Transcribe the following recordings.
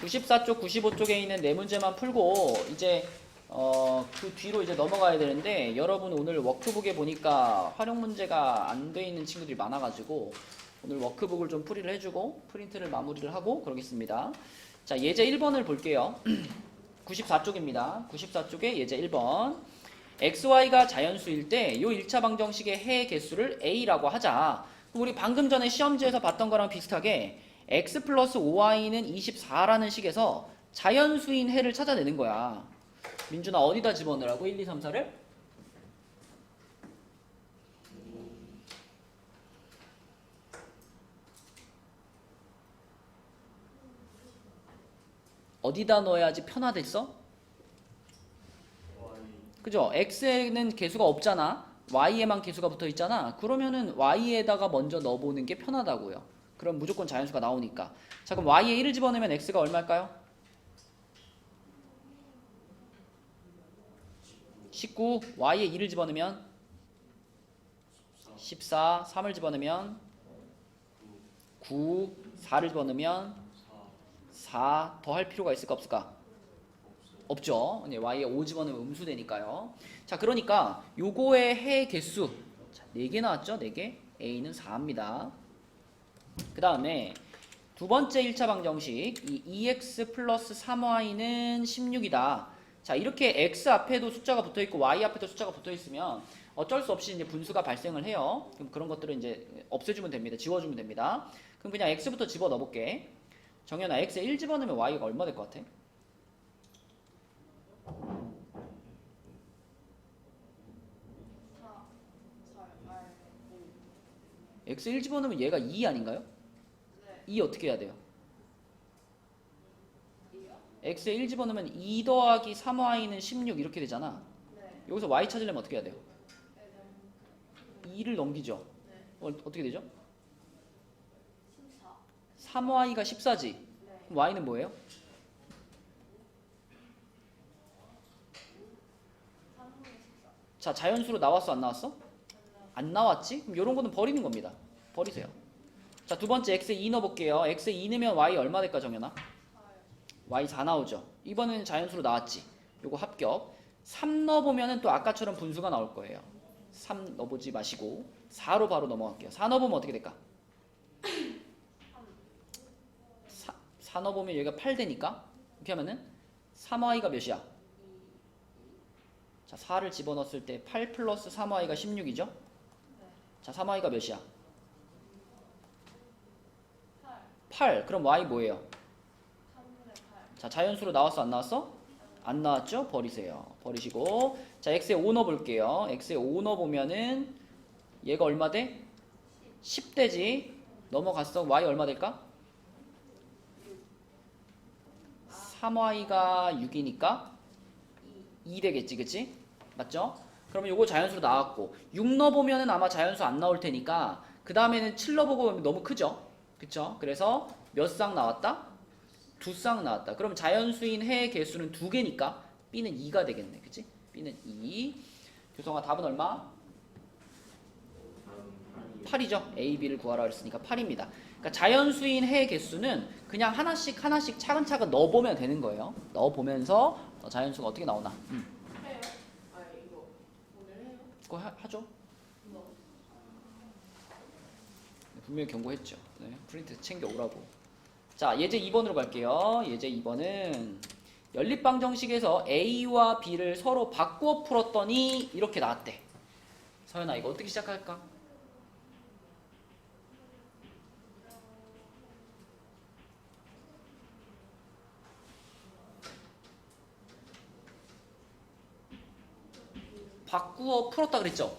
94쪽, 95쪽에 있는 네 문제만 풀고 이제 그 뒤로 이제 넘어가야 되는데, 여러분 오늘 워크북에 보니까 활용 문제가 안 돼 있는 친구들이 많아가지고 오늘 워크북을 좀 풀이를 해주고 프린트를 마무리를 하고 그러겠습니다. 자, 예제 1번을 볼게요. 94쪽입니다. 94쪽에 예제 1번. XY가 자연수일 때 요 1차 방정식의 해 개수를 A라고 하자. 우리 방금 전에 시험지에서 봤던 거랑 비슷하게 X 플러스 5Y는 24라는 식에서 자연수인 해를 찾아내는 거야. 민준아, 어디다 집어넣으라고? 1, 2, 3, 4를? 어디다 넣어야지 편하댔어? 그죠? X에는 개수가 없잖아. Y에만 개수가 붙어 있잖아. 그러면은 Y에다가 먼저 넣어보는 게 편하다고요. 그럼 무조건 자연수가 나오니까. 자, 그럼 Y에 1을 집어넣으면 X가 얼마일까요? 19. Y에 2를 집어넣으면 14. 3을 집어넣으면 9. 4를 집어넣으면 4. 더 할 필요가 있을까 없을까? 없죠. Y에 5 집어넣으면 음수되니까요. 자, 그러니까 요거의 해 개수 4개 나왔죠? 4개. A는 4입니다. 그 다음에 두 번째 1차 방정식, 이 2x 플러스 3y는 16이다. 자, 이렇게 x 앞에도 숫자가 붙어 있고 y 앞에도 숫자가 붙어 있으면 어쩔 수 없이 이제 분수가 발생을 해요. 그럼 그런 것들은 이제 없애주면 됩니다. 지워주면 됩니다. 그럼 그냥 x부터 집어 넣어볼게. 정연아, x에 1 집어넣으면 y가 얼마 될 것 같아? x 1 집어넣으면 얘가 2 아닌가요? 네. 2 어떻게 해야 돼요? x에 1 집어넣으면 2 더하기 3y는 16 이렇게 되잖아. 네. 여기서 y 찾으려면 어떻게 해야 돼요? 2를 넘기죠. 네. 어떻게 되죠? 14. 3y가 14지. 네. 그럼 y는 뭐예요? 3분의 14. 자, 자연수로 나왔어 안 나왔어? 안 나왔지? 그럼 이런 거는 버리는 겁니다. 버리세요. 자, 두 번째 x에 2 넣어볼게요. x에 2 넣으면 y 얼마 될까, 정연아? 4요. y 4 나오죠. 이번에는 자연수로 나왔지. 요거 합격. 3 넣어보면은 또 아까처럼 분수가 나올 거예요. 3 넣어보지 마시고 4로 바로 넘어갈게요. 4 넣어보면 어떻게 될까? 4 넣어보면 여기가 8 되니까 이렇게 하면은 3y가 몇이야? 자, 4를 집어넣었을 때 8 플러스 3y가 16이죠? 자, 3y가 몇이야? 8. 8. 그럼 y 뭐예요? 3분의 8. 자, 자연수로 나왔어 안 나왔어? 안 나왔죠? 버리세요. 버리시고, 자, x에 5 넣어볼게요. x에 5 넣어보면은 얘가 얼마 돼? 10 되지. 넘어갔어. y 얼마 될까? 3y가 6이니까 2 되겠지, 그치? 맞죠? 그러면 요거 자연수로 나왔고, 6 넣어보면은 아마 자연수 안 나올 테니까 그 다음에는 7 넣어보고 너무 크죠? 그쵸? 그래서 몇 쌍 나왔다? 2쌍 나왔다. 그럼 자연수인 해의 개수는 2개니까 B는 2가 되겠네. 그치? B는 2. 교성아, 답은 얼마? 8이죠. A, B를 구하라 그랬으니까 8입니다. 그러니까 자연수인 해의 개수는 그냥 하나씩 하나씩 차근차근 넣어보면 되는 거예요. 넣어보면서 자연수가 어떻게 나오나. 해요? 아, 이거 오늘 해요? 그거 하죠. 뭐? 분명히 경고했죠. 네, 프린트 챙겨 오라고. 자, 예제 2번으로 갈게요. 예제 2번은 연립방정식에서 A와 B를 서로 바꾸어 풀었더니 이렇게 나왔대. 서연아, 이거 어떻게 시작할까? 바꾸어 풀었다 그랬죠?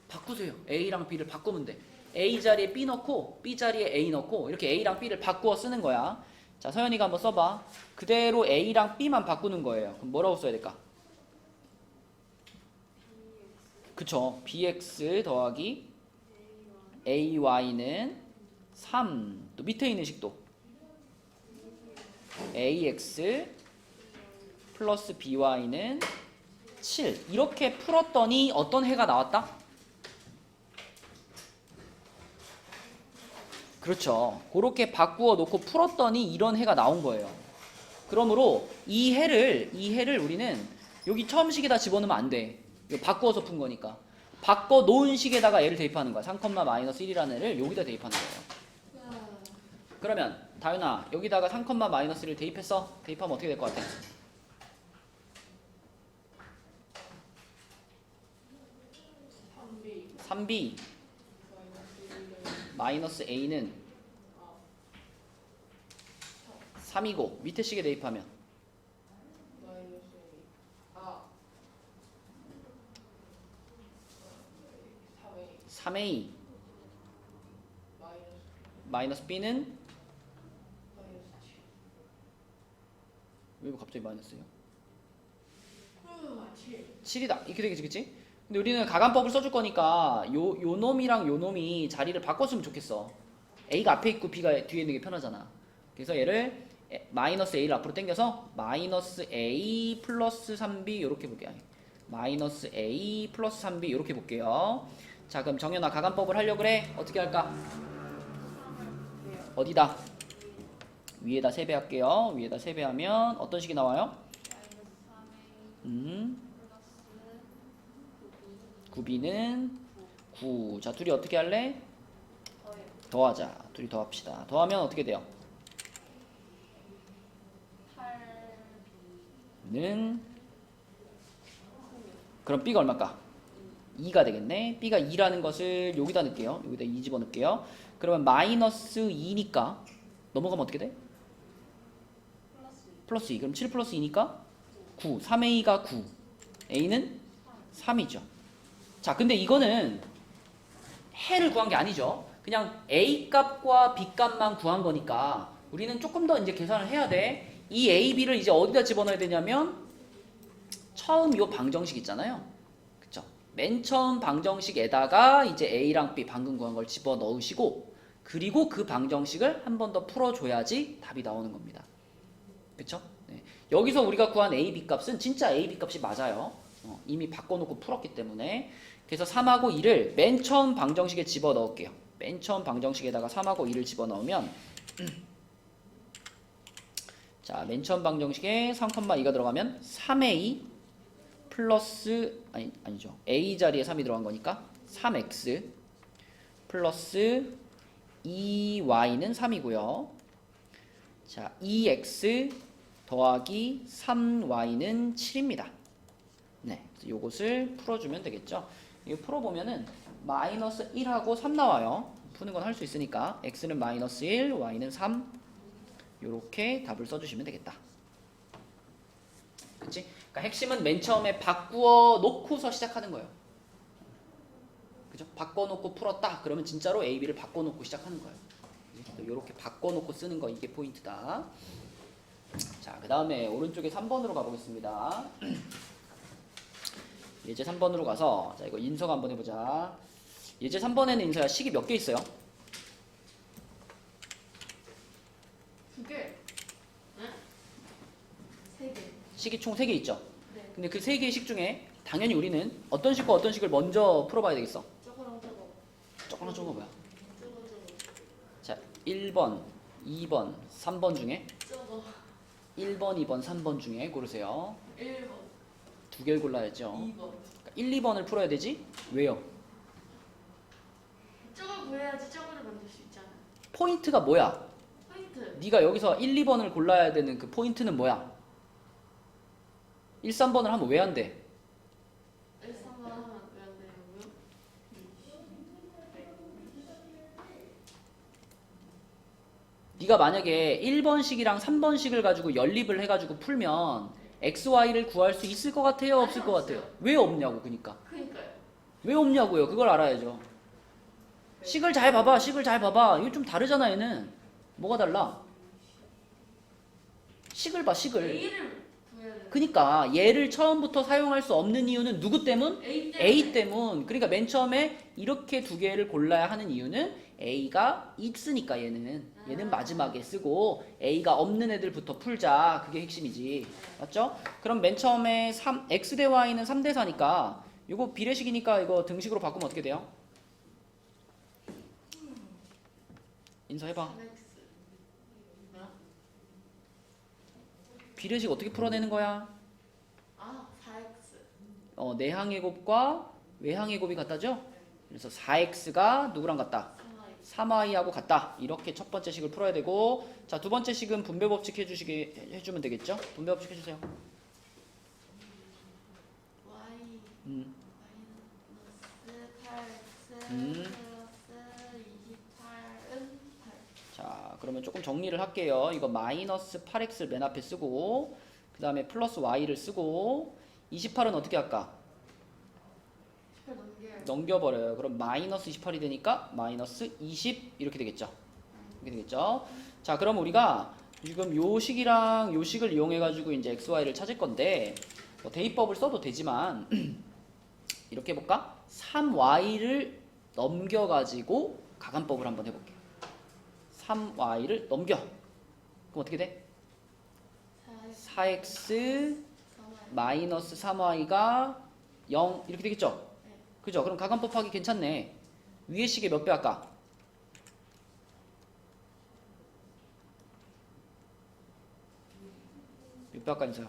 바꾸세요. A랑 B를 바꾸면 돼. A 자리에 B 넣고 B 자리에 A 넣고 이렇게 A랑 B를 바꾸어 쓰는 거야. 자, 서연이가 한번 써봐. 그대로 A랑 B만 바꾸는 거예요. 그럼 뭐라고 써야 될까? 그쵸. BX 더하기 AY는 3. 또 밑에 있는 식도 AX 플러스 BY는 7. 이렇게 풀었더니 어떤 해가 나왔다? 그렇죠. 그렇게 바꾸어 놓고 풀었더니 이런 해가 나온 거예요. 그러므로 이 해를 우리는 여기 처음 식에다 집어넣으면 안 돼. 이거 바꾸어서 푼 거니까. 바꿔 놓은 식에다가 얘를 대입하는 거야. 3,-1이라는 애를 여기다 대입하는 거예요. 그러면 다윤아 여기다가 3,-1를 대입했어? 대입하면 어떻게 될 것 같아? 3b 마이너스 a는 3이고 밑에 식에 대입하면 3a 마이너스 b는 왜 갑자기 마이너스예요? 7이다. 이렇게 되겠지, 그치? 근데 우리는 가간법을 써줄 거니까 요 놈이랑 요 놈이 자리를 바꿨으면 좋겠어. a가 앞에 있고 b가 뒤에 있는 게 편하잖아. 그래서 얘를 마이너스 a를 앞으로 당겨서 마이너스 a 플러스 3b 이렇게 볼게요. 마이너스 a 플러스 3b 이렇게 볼게요. 자, 그럼 정연아 가간법을 하려고 그래? 어떻게 할까? 어디다? 위에다 세배할게요. 위에다 세배하면 어떤 식이 나와요? 9b는 9. 자, 둘이 어떻게 할래? 더하자. 둘이 더합시다. 더하면 어떻게 돼요? 8는 그럼 b가 얼마일까? 2가 되겠네. b가 2라는 것을 여기다 넣을게요. 여기다 2 집어넣을게요. 그러면 마이너스 2니까 넘어가면 어떻게 돼? 플러스 2. 그럼 7 플러스 2니까 9. 3a가 9. a는 3이죠. 자, 근데 이거는 해를 구한 게 아니죠. 그냥 a 값과 b 값만 구한 거니까 우리는 조금 더 이제 계산을 해야 돼. 이 a, b를 이제 어디다 집어넣어야 되냐면 처음 요 방정식 있잖아요. 그쵸? 맨 처음 방정식에다가 이제 a랑 b 방금 구한 걸 집어넣으시고 그리고 그 방정식을 한 번 더 풀어줘야지 답이 나오는 겁니다. 그쵸? 네. 여기서 우리가 구한 a, b 값은 진짜 a, b 값이 맞아요. 이미 바꿔놓고 풀었기 때문에. 그래서 3하고 2를 맨 처음 방정식에 집어넣을게요. 맨 처음 방정식에다가 3하고 2를 집어넣으면 자, 맨 처음 방정식에 3,2가 들어가면 3a 플러스 아니죠. a 자리에 3이 들어간 거니까 3x 플러스 2y는 3이고요. 자, 2x 더하기 3y는 7입니다. 네, 요것을 풀어주면 되겠죠. 이거 풀어보면은 마이너스 1하고 3 나와요. 푸는 건 할 수 있으니까 x는 마이너스 1, y는 3 요렇게 답을 써주시면 되겠다. 그치? 그러니까 핵심은 맨 처음에 바꾸어 놓고서 시작하는 거예요. 그죠? 바꿔놓고 풀었다. 그러면 진짜로 a, b를 바꿔놓고 시작하는 거예요. 요렇게 바꿔놓고 쓰는 거 이게 포인트다. 자, 그 다음에 오른쪽에 3번으로 가보겠습니다. 예제 3번으로 가서 자, 이거 인서가 한번 해보자. 예제 3번에는 인서야 식이 몇 개 있어요? 2개. 네? 3개. 식이 총 3개 있죠? 네. 근데 그 3개의 식 중에 당연히 우리는 어떤 식과 어떤 식을 먼저 풀어봐야 되겠어? 저거랑 저거. 저거랑 저거 뭐야? 저거. 자, 1번, 2번, 3번 중에 저거. 1번, 2번, 3번 중에 고르세요. 1번. 두 개를 골라야죠. 2번. 그러니까 1, 2번을 풀어야 되지? 왜요? 저거 구해야지 저거를 만들 수 있잖아. 포인트가 뭐야? 포인트. 네가 여기서 1, 2번을 골라야 되는 그 포인트는 뭐야? 1, 3번을 하면 왜 안 돼? 1, 3번 하면 왜 안 되냐고요? 네가 만약에 1번식이랑 3번식을 가지고 연립을 해가지고 풀면 x, y를 구할 수 있을 것 같아요? 없을 것 같아요? 왜 없냐고. 그러니까 그니까요. 왜 없냐고요. 그걸 알아야죠. 식을 잘 봐봐. 식을 잘 봐봐. 이거 좀 다르잖아. 얘는 뭐가 달라? 식을 봐. 식을. A를 구해야 돼. 그러니까 얘를 처음부터 사용할 수 없는 이유는 누구 때문? A 때문에. A 때문. 그러니까 맨 처음에 이렇게 두 개를 골라야 하는 이유는 A가 있으니까 얘는 마지막에 쓰고 A가 없는 애들부터 풀자. 그게 핵심이지. 맞죠? 그럼 맨 처음에 X 대 Y는 3대 4니까 이거 비례식이니까 이거 등식으로 바꾸면 어떻게 돼요? 인서 해봐. 3x. 뭐야? 비례식 어떻게 풀어내는 거야? 아, 4x. 내항의 곱과 외항의 곱이 같다죠? 그래서 4x가 누구랑 같다? 3y. 3y하고 같다. 이렇게 첫 번째 식을 풀어야 되고, 자, 두 번째 식은 분배 법칙 해주면 되겠죠? 분배 법칙 해주세요. y 음. 마이너스 8x 음. 플러스 28은 8. 자, 그러면 조금 정리를 할게요. 이거 마이너스 8x를 맨 앞에 쓰고, 그 다음에 플러스 y를 쓰고, 28은 어떻게 할까? 18 넘겨요. 넘겨버려요. 그럼 마이너스 28이 되니까 마이너스 20 이렇게 되겠죠. 이렇게 되겠죠. 자, 그럼 우리가 지금 요 식이랑 요 식을 이용해가지고 이제 x, y를 찾을 건데, 뭐 대입법을 써도 되지만 이렇게 해볼까? 3y를 넘겨가지고 가간법을 한번 해볼게요. 3y를 넘겨. 그럼 어떻게 돼? 4x 4y. 마이너스 3y가 0 이렇게 되겠죠? 네. 그죠? 그럼 가간법 하기 괜찮네. 위의 식의 몇 배 할까? 몇 배 할까 인서요?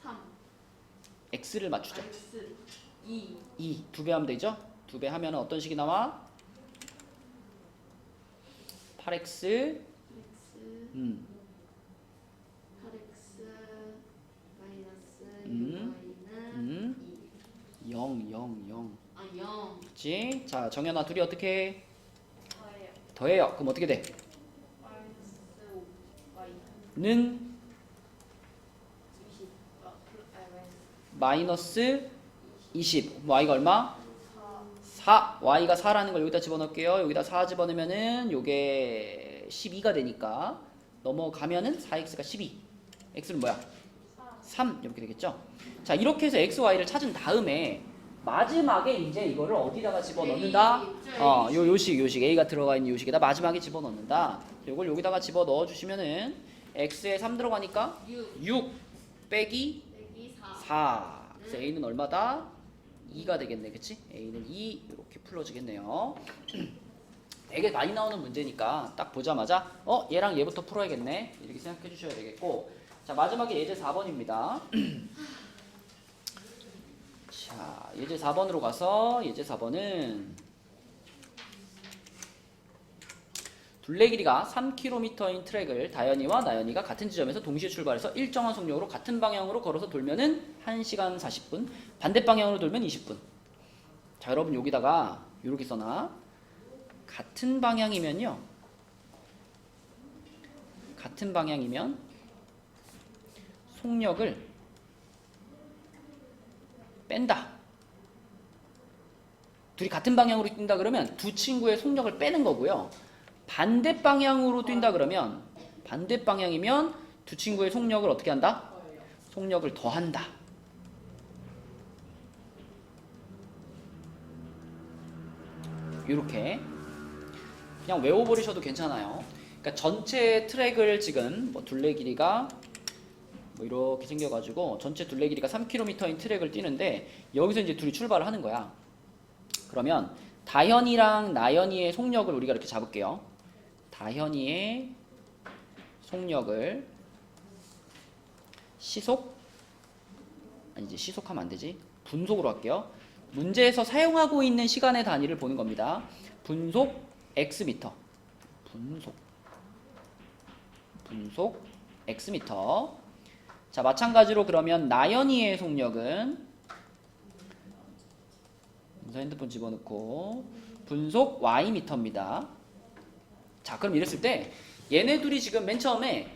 3 x를 맞추자. x 2 2 두 배 하면 되죠? 두 배 하면 어떤 식이 나와? 8x x 음, 8x 마이너스 음. 6y는 0 0 0 2. 아, 0. 그치? 자, 정연아 둘이 어떻게 해? 더해요. 더해요. 그럼 어떻게 돼? 마이너스 5y 는 20. 마이너스 20 y가 얼마? 4. 4 y가 4라는 걸 여기다 집어넣을게요. 여기다 4 집어넣으면은 요게 12가 되니까 넘어가면은 4x가 12 x는 뭐야? 3 이렇게 되겠죠? 자, 이렇게 해서 x, y를 찾은 다음에 마지막에 이제 이거를 어디다가 집어넣는다? 요식 a가 들어가 있는 요식에다 마지막에 집어넣는다. 요걸 여기다가 집어넣어 주시면은 x에 3 들어가니까 6 6 빼기 빼기 4. 4. 그래서 a는 얼마다? 2가 되겠네. 그치? a는 2 이렇게 풀어지겠네요. 되게 많이 나오는 문제니까 딱 보자마자 얘랑 얘부터 풀어야겠네 이렇게 생각해 주셔야 되겠고, 자, 마지막에 예제 4번입니다. 자, 예제 4번으로 가서 예제 4번은 둘레 길이가 3km인 트랙을 다현이와 나연이가 같은 지점에서 동시에 출발해서 일정한 속력으로 같은 방향으로 걸어서 돌면은 1시간 40분, 반대 방향으로 돌면 20분. 자, 여러분 여기다가 이렇게 써놔. 같은 방향이면요. 같은 방향이면 속력을 뺀다. 둘이 같은 방향으로 뛴다 그러면 두 친구의 속력을 빼는 거고요. 반대 방향으로 뛴다 그러면 반대 방향이면 두 친구의 속력을 어떻게 한다? 속력을 더한다. 이렇게 그냥 외워버리셔도 괜찮아요. 그러니까 전체 트랙을 지금 뭐 둘레 길이가 뭐 이렇게 생겨가지고 전체 둘레 길이가 3km인 트랙을 뛰는데 여기서 이제 둘이 출발을 하는 거야. 그러면 다현이랑 나연이의 속력을 우리가 이렇게 잡을게요. 다현이의 속력을 시속 아니지, 시속하면 안 되지. 분속으로 할게요. 문제에서 사용하고 있는 시간의 단위를 보는 겁니다. 분속 x미터. 분속 x미터. 자, 마찬가지로 그러면 나연이의 속력은 핸드폰 집어넣고 분속 y미터입니다. 자, 그럼 이랬을 때 얘네 둘이 지금 맨 처음에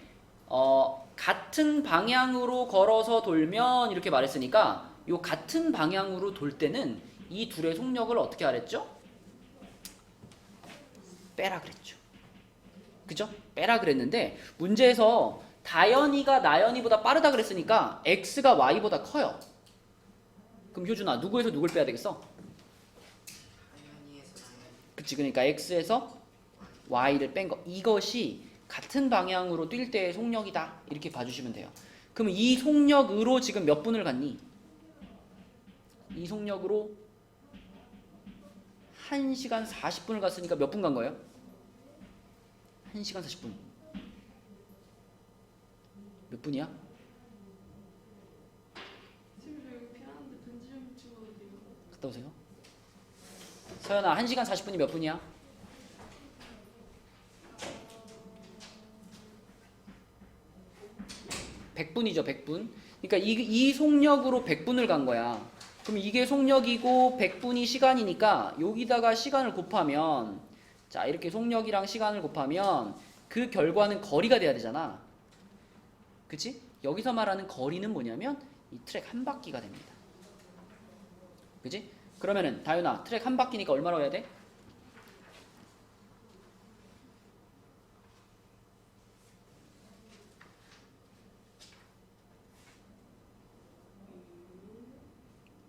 같은 방향으로 걸어서 돌면 이렇게 말했으니까 요 같은 방향으로 돌 때는 이 둘의 속력을 어떻게 하랬죠? 빼라 그랬죠. 그죠? 빼라 그랬는데 문제에서 다현이가 나연이보다 빠르다 그랬으니까 x가 y보다 커요. 그럼 효준아, 누구에서 누굴 빼야 되겠어? 그치, 그러니까 x에서 y를 뺀 거. 이것이 같은 방향으로 뛸 때의 속력이다. 이렇게 봐주시면 돼요. 그럼 이 속력으로 지금 몇 분을 갔니? 이 속력으로 1시간 40분을 갔으니까 몇 분 간 거예요? 1시간 40분. 몇 분이야? 지금 저 이거 피하는데 편지 좀 찍어도 돼요? 갔다 오세요. 서연아, 1시간 40분이 몇 분이야? 100분이죠, 100분. 그러니까 이 속력으로 100분을 간 거야. 그럼 이게 속력이고 100분이 시간이니까 여기다가 시간을 곱하면, 자, 이렇게 속력이랑 시간을 곱하면 그 결과는 거리가 돼야 되잖아. 그치? 여기서 말하는 거리는 뭐냐면 이 트랙 한 바퀴가 됩니다. 그치? 그러면은 다윤아, 트랙 한 바퀴니까 얼마라고 해야 돼?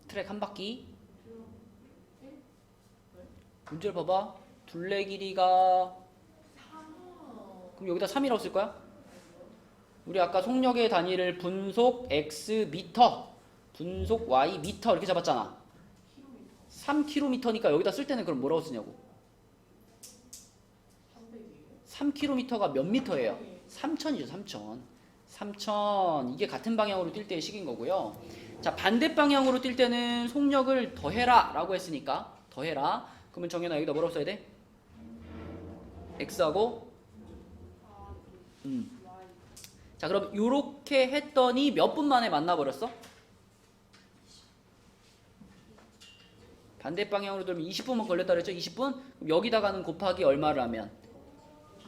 트랙 한 바퀴. 문제를 봐봐. 둘레 길이가, 그럼 여기다 3이라고 쓸 거야? 우리 아까 속력의 단위를 분속 x 미터, 분속 y 미터 이렇게 잡았잖아. 3km니까 여기다 쓸 때는 그럼 뭐라고 쓰냐고. 3km가 몇 미터예요? 3000이죠, 3000. 3000. 이게 같은 방향으로 뛸 때의 식인 거고요. 자, 반대 방향으로 뛸 때는 속력을 더해라 라고 했으니까 더해라. 그러면 정연아, 여기다 뭐라고 써야 돼? x하고 자, 그럼 요렇게 했더니 몇 분 만에 만나버렸어? 반대 방향으로 돌면 20분만 걸렸다 그랬죠? 20분? 그럼 여기다가는 곱하기 얼마를 하면?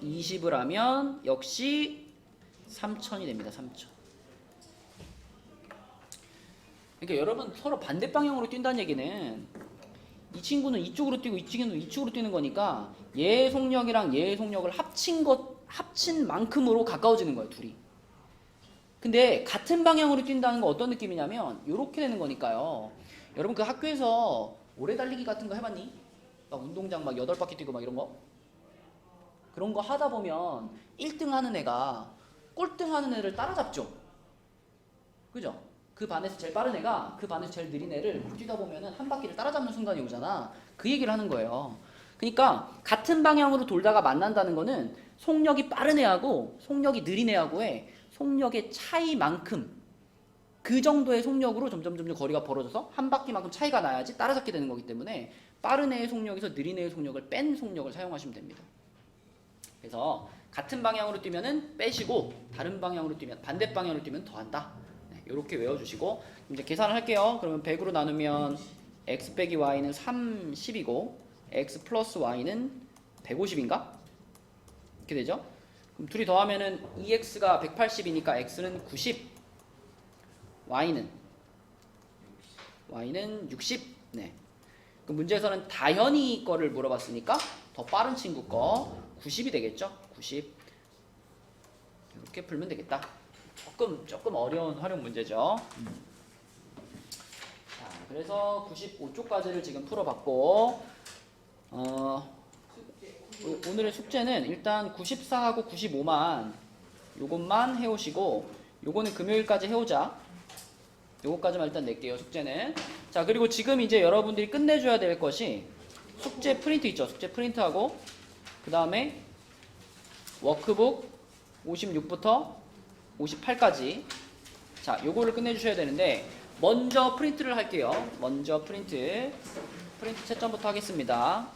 20을 하면 역시 3000이 됩니다. 3000. 그러니까 여러분, 서로 반대 방향으로 뛴다는 얘기는 이 친구는 이쪽으로 뛰고 이 친구는 이쪽으로 뛰는 거니까 얘의 속력이랑 얘의 속력을 합친 만큼으로 가까워지는 거예요, 둘이. 근데 같은 방향으로 뛴다는 건 어떤 느낌이냐면 이렇게 되는 거니까요. 여러분, 그 학교에서 오래 달리기 같은 거 해봤니? 막 운동장 막 8바퀴 뛰고 막 이런 거? 그런 거 하다 보면 1등 하는 애가 꼴등 하는 애를 따라잡죠. 그죠? 그 반에서 제일 빠른 애가 그 반에서 제일 느린 애를 뛰다 보면은 한 바퀴를 따라잡는 순간이 오잖아. 그 얘기를 하는 거예요. 그러니까 같은 방향으로 돌다가 만난다는 거는 속력이 빠른 애하고 속력이 느린 애하고의 속력의 차이만큼, 그 정도의 속력으로 점점 거리가 벌어져서 한 바퀴만큼 차이가 나야지 따라잡게 되는 거기 때문에 빠른 애의 속력에서 느린 애의 속력을 뺀 속력을 사용하시면 됩니다. 그래서 같은 방향으로 뛰면은 빼시고 다른 방향으로 뛰면, 반대 방향으로 뛰면 더한다. 네, 이렇게 외워주시고 이제 계산을 할게요. 그러면 100으로 나누면 x 빼기 y는 30이고 x 플러스 y는 150인가? 이렇게 되죠? 그럼 둘이 더하면은 2x가 180이니까 x는 90, y는 60. 네. 그 문제에서는 다현이 거를 물어봤으니까 더 빠른 친구 거 90이 되겠죠? 90. 이렇게 풀면 되겠다. 조금 어려운 활용 문제죠. 자, 그래서 95쪽까지를 지금 풀어봤고, 오늘의 숙제는 일단 94하고 95만 요것만 해오시고, 요거는 금요일까지 해오자. 요거까지만 일단 낼게요, 숙제는. 자, 그리고 지금 이제 여러분들이 끝내줘야 될 것이 숙제 프린트 있죠? 숙제 프린트하고 그 다음에 워크북 56부터 58까지. 자, 요거를 끝내주셔야 되는데 먼저 프린트를 할게요. 먼저 프린트 채점부터 하겠습니다.